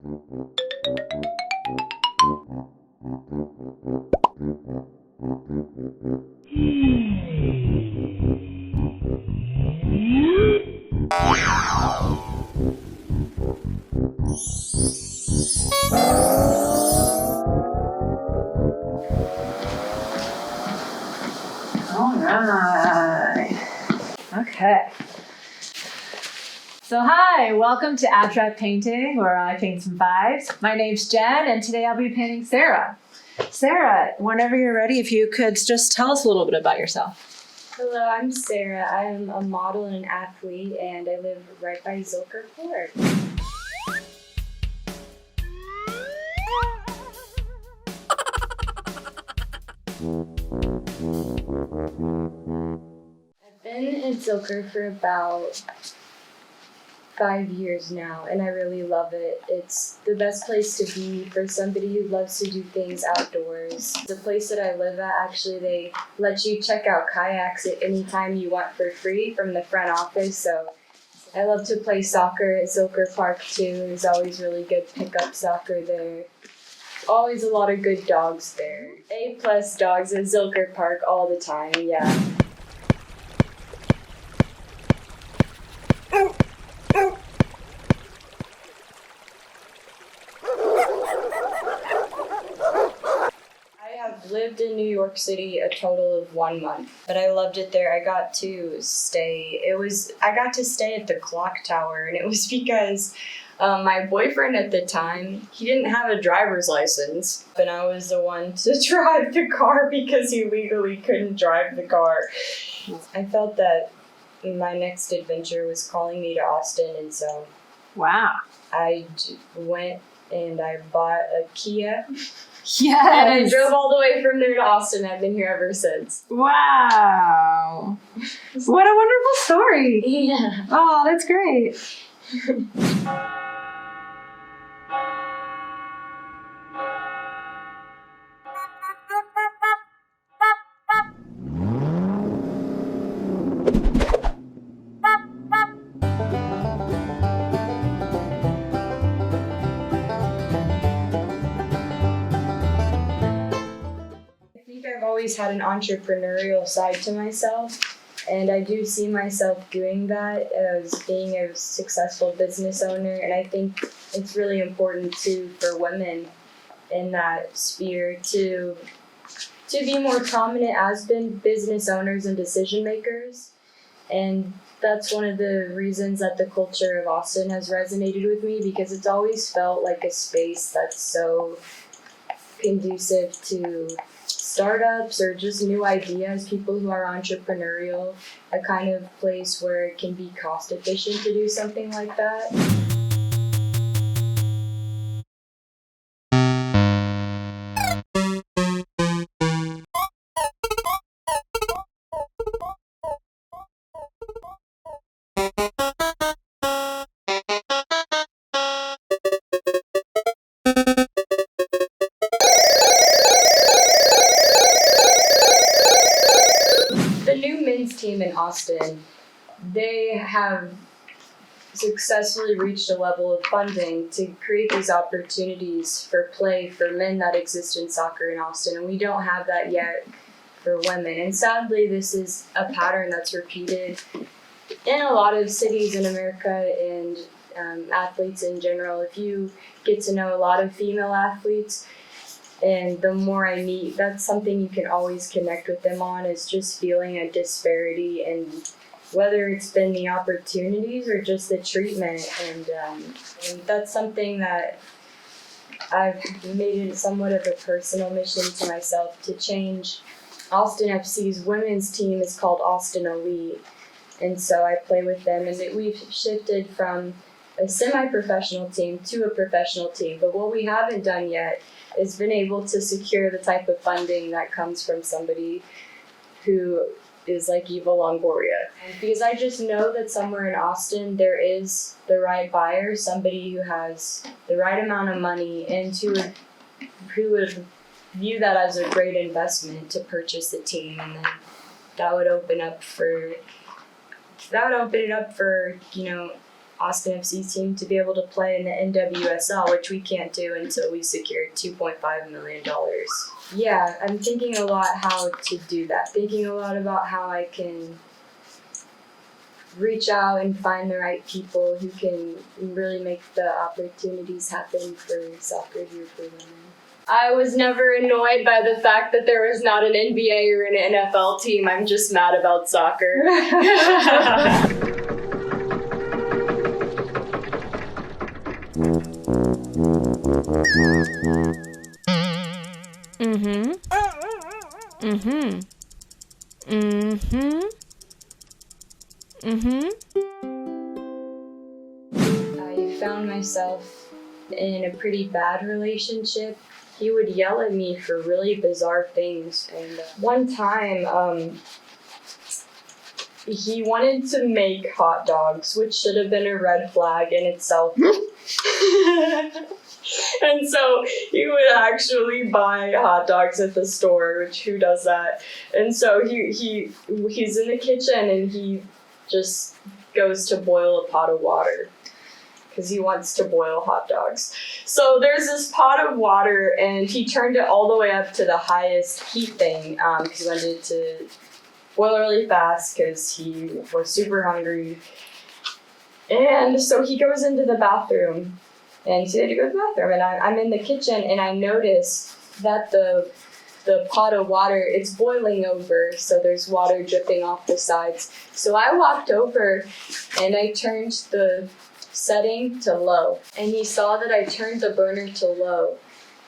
All right. Okay. So hi, welcome to Abstract Painting, where I paint some fives. My name's Jen, and today I'll be painting Sarah. Sarah, whenever you're ready, if you could just tell us a little bit about yourself. Hello, I'm Sarah. I am a model and an athlete, and I live right by Zilker Court. I've been in Zilker for about 5 years now, and I really love it. It's the best place to be for somebody who loves to do things outdoors. The place that I live at, actually, they let you check out kayaks at any time you want for free from the front office, so I love to play soccer at Zilker Park too. There's always really good pickup soccer there. Always a lot of good dogs there. A+ dogs at Zilker Park all the time, yeah. I've lived in New York City a total of 1 month, but I loved it there. I got to stay at the clock tower, and it was because my boyfriend at the time, he didn't have a driver's license, and I was the one to drive the car because he legally couldn't drive the car. I felt that my next adventure was calling me to Austin, and so Wow. I went and I bought a Kia. Yes. And I drove all the way from there to Austin. I've been here ever since. Wow. What a wonderful story. Yeah. Oh, that's great. I've always had an entrepreneurial side to myself, and I do see myself doing that as being a successful business owner, and I think it's really important too for women in that sphere to be more prominent as business owners and decision makers, and that's one of the reasons that the culture of Austin has resonated with me, because it's always felt like a space that's so conducive to startups or just new ideas, people who are entrepreneurial, a kind of place where it can be cost efficient to do something like that. The new men's team in Austin, they have successfully reached a level of funding to create these opportunities for play for men that exist in soccer in Austin, and we don't have that yet for women. And sadly, this is a pattern that's repeated in a lot of cities in America and athletes in general. If you get to know a lot of female athletes, and the more I meet, that's something you can always connect with them on, is just feeling a disparity, and whether it's been the opportunities or just the treatment. And that's something that I've made it somewhat of a personal mission to myself to change. Austin FC's women's team is called Austin Elite, and so I play with them, and we've shifted from a semi-professional team to a professional team. But what we haven't done yet is been able to secure the type of funding that comes from somebody who is like Eva Longoria. Because I just know that somewhere in Austin there is the right buyer, somebody who has the right amount of money and who would view that as a great investment to purchase the team, and then that would open it up for, Austin FC's team to be able to play in the NWSL, which we can't do until we secured $2.5 million. Yeah, I'm thinking a lot how to do that. Thinking a lot about how I can reach out and find the right people who can really make the opportunities happen for soccer here for women. I was never annoyed by the fact that there was not an NBA or an NFL team. I'm just mad about soccer. Mm-hmm. Mm-hmm. Mm-hmm. Mm-hmm. I found myself in a pretty bad relationship. He would yell at me for really bizarre things. And one time, he wanted to make hot dogs, which should have been a red flag in itself. And so he would actually buy hot dogs at the store, which who does that? And so he's in the kitchen and he just goes to boil a pot of water because he wants to boil hot dogs. So there's this pot of water and he turned it all the way up to the highest heat thing because he wanted it to boil really fast because he was super hungry. And so he goes into the bathroom and he had to go to the bathroom, and I'm in the kitchen and I notice that the pot of water, it's boiling over, so there's water dripping off the sides. So I walked over and I turned the setting to low, and he saw that I turned the burner to low.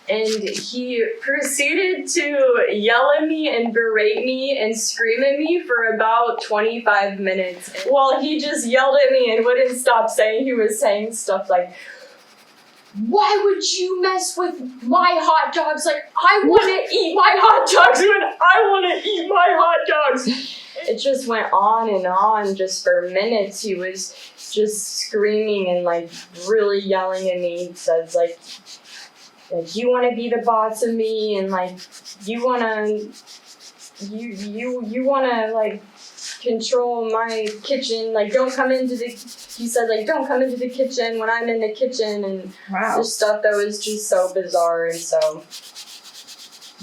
And he proceeded to yell at me and berate me and scream at me for about 25 minutes. While he just yelled at me and wouldn't stop saying, he was saying stuff like, "Why would you mess with my hot dogs? Like, I want to eat my hot dogs when I want to eat my hot dogs." It just went on just for minutes. He was just screaming and like really yelling at me. He says like you want to be the boss of me, and like you want to like control my kitchen, like don't come into the, he said like don't come into the kitchen when I'm in the kitchen, and just stuff that was just so bizarre. And so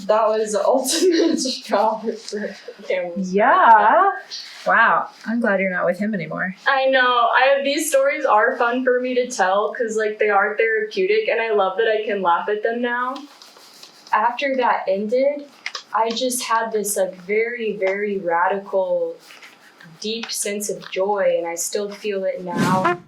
that was the ultimate job for Campbell's. Yeah. Wow. I'm glad you're not with him anymore. I know. These stories are fun for me to tell because like they are therapeutic, and I love that I can laugh at them now. After that ended, I just had this very, very radical, deep sense of joy, and I still feel it now.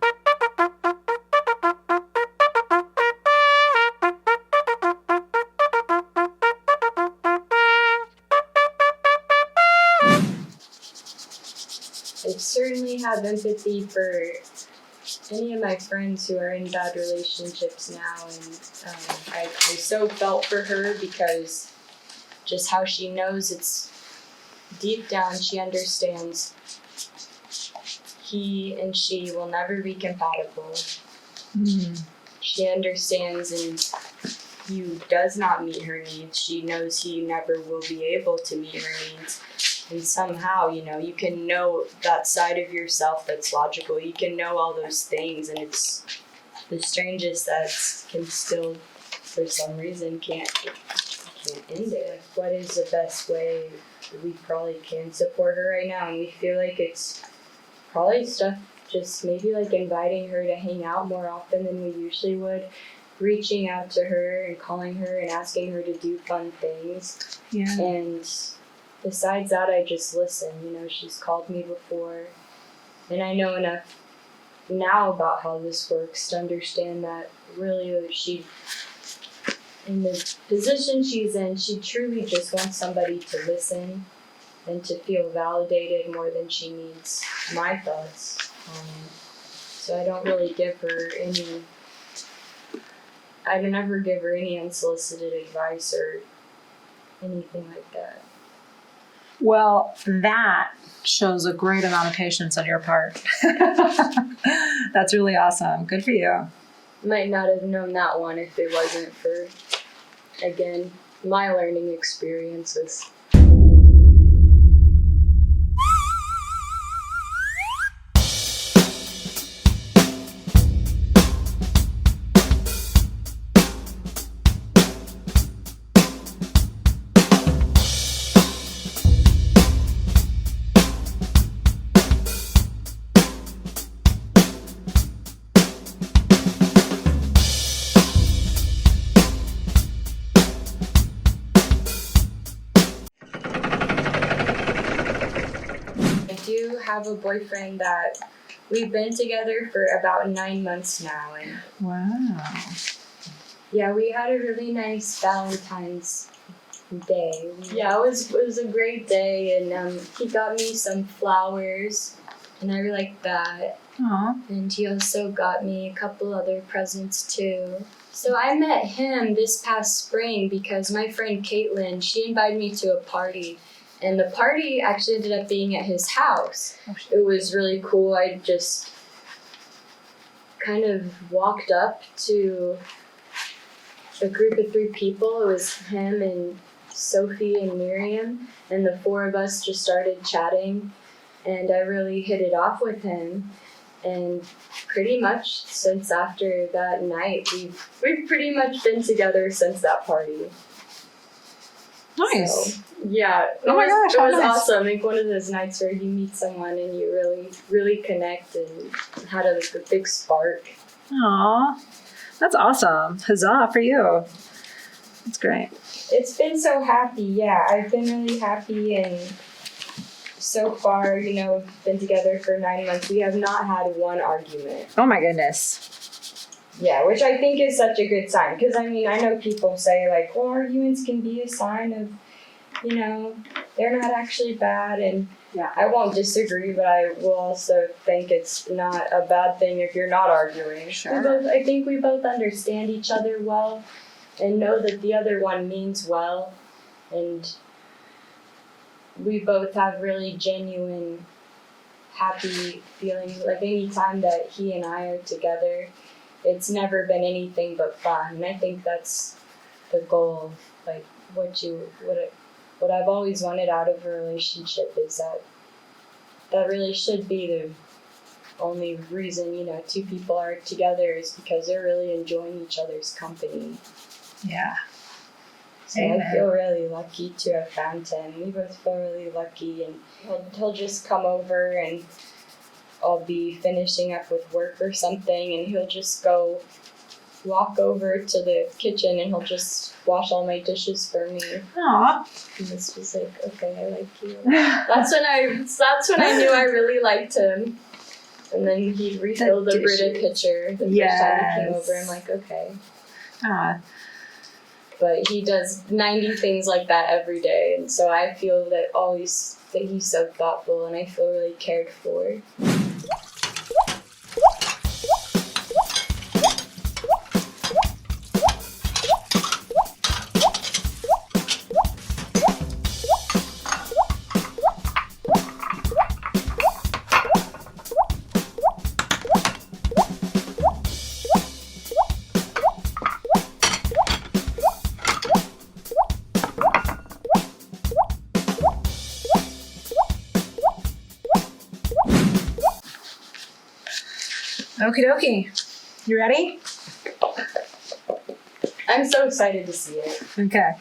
I certainly have empathy for any of my friends who are in bad relationships now, and I so felt for her because just how she knows, it's deep down she understands he and she will never be compatible. Mm. She understands, and he does not meet her needs. She knows he never will be able to meet her needs. And somehow, you know, you can know that side of yourself that's logical. You can know all those things, and it's the strangest that can still, for some reason, can't end it. What is the best way we probably can support her right now? And we feel like it's probably stuff, just maybe like inviting her to hang out more often than we usually would, reaching out to her and calling her and asking her to do fun things. Yeah. And besides that, I just listen. You know, she's called me before, and I know enough now about how this works to understand that really she, in the position she's in, she truly just wants somebody to listen and to feel validated more than she needs my thoughts. So I don't really give her any, I don't ever give her any unsolicited advice or anything like that. Well, that shows a great amount of patience on your part. That's really awesome. Good for you. Might not have known that one if it wasn't for, again, my learning experiences. have a boyfriend that we've been together for about 9 months now, and Wow. yeah, we had a really nice Valentine's Day. Yeah, it was a great day, and he got me some flowers, and I really liked that. Aw. And he also got me a couple other presents too. So I met him this past spring because my friend Caitlin, she invited me to a party. And the party actually ended up being at his house. It was really cool. I just kind of walked up to a group of 3 people. It was him and Sophie and Miriam. And the 4 of us just started chatting. And I really hit it off with him. And pretty much since after that night, we've pretty much been together since that party. Nice. So, yeah. Oh my gosh, it how was nice. awesome. Like one of those nights where you meet someone and you really, really connect and had a big spark. Aw. That's awesome. Huzzah for you. That's great. It's been so happy. Yeah, I've been really happy, and so far, you know, we've been together for 9 months. We have not had one argument. Oh my goodness. Yeah, which I think is such a good sign. Because, I mean, I know people say, like, well, arguments can be a sign of, you know, they're not actually bad. And Yeah. I won't disagree, but I will also think it's not a bad thing if you're not arguing. Sure. I think we both understand each other well and know that the other one means well. And we both have really genuine, happy feelings. Like, any time that he and I are together, it's never been anything but fun. And I think that's the goal of, like, what I've always wanted out of a relationship is that really should be the only reason, you know, 2 people are together is because they're really enjoying each other's company. Yeah. So Amen. I feel really lucky to have found him. We both feel really lucky, and he'll just come over, and I'll be finishing up with work or something, and he'll just go walk over to the kitchen and he'll just wash all my dishes for me. Aw. And it's just like, okay, I like you. That's when I knew I really liked him. And then he refilled the Brita pitcher the first time he came over. I'm like, okay. Aw. But he does 90 things like that every day, and so I feel that he's so thoughtful, and I feel really cared for. Okie dokie. You ready? I'm so excited to see it. Okay.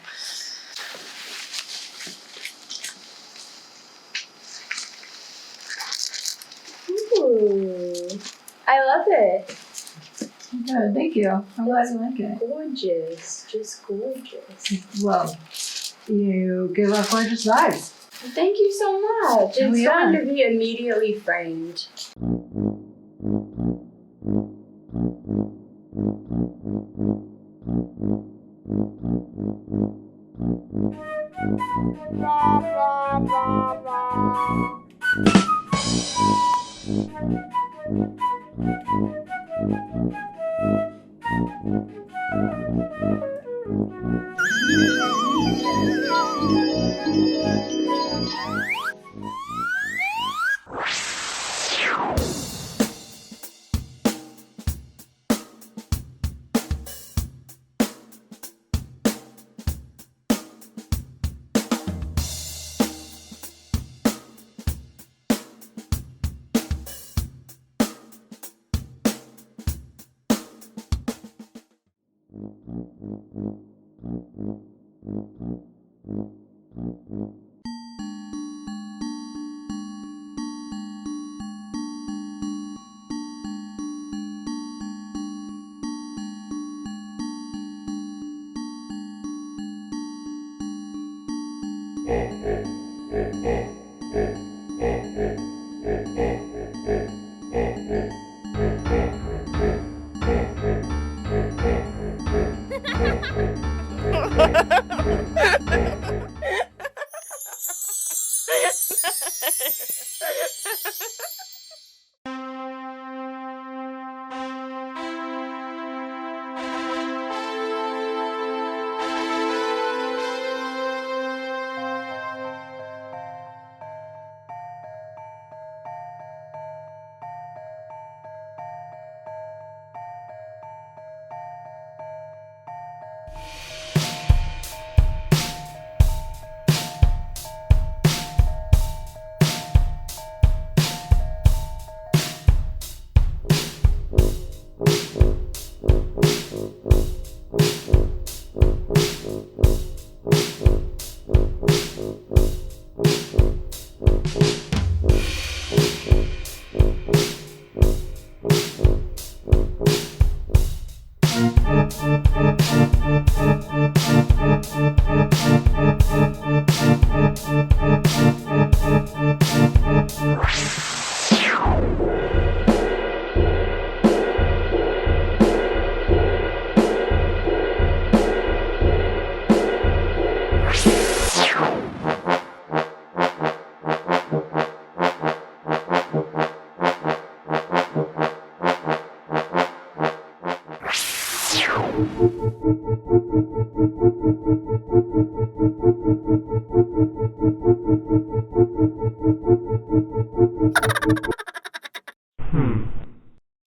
Ooh, I love it. Good. Thank you. I'm glad you like it. Gorgeous, just gorgeous. Well, you give off gorgeous vibes. Thank you so much. Oh, It's yeah. going to be immediately framed.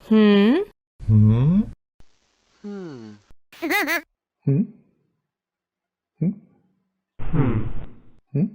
Hmm? Hmm? Hmm? Hmm? Hmm?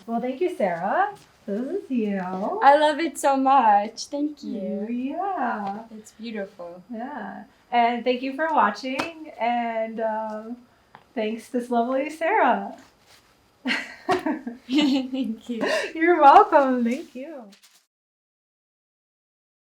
Well, thank you, Sarah. This is you. I love it so much. Thank you. Yeah. It's beautiful. Yeah. And thank you for watching. And thanks, this lovely Sarah. Thank you. You're welcome. Thank you.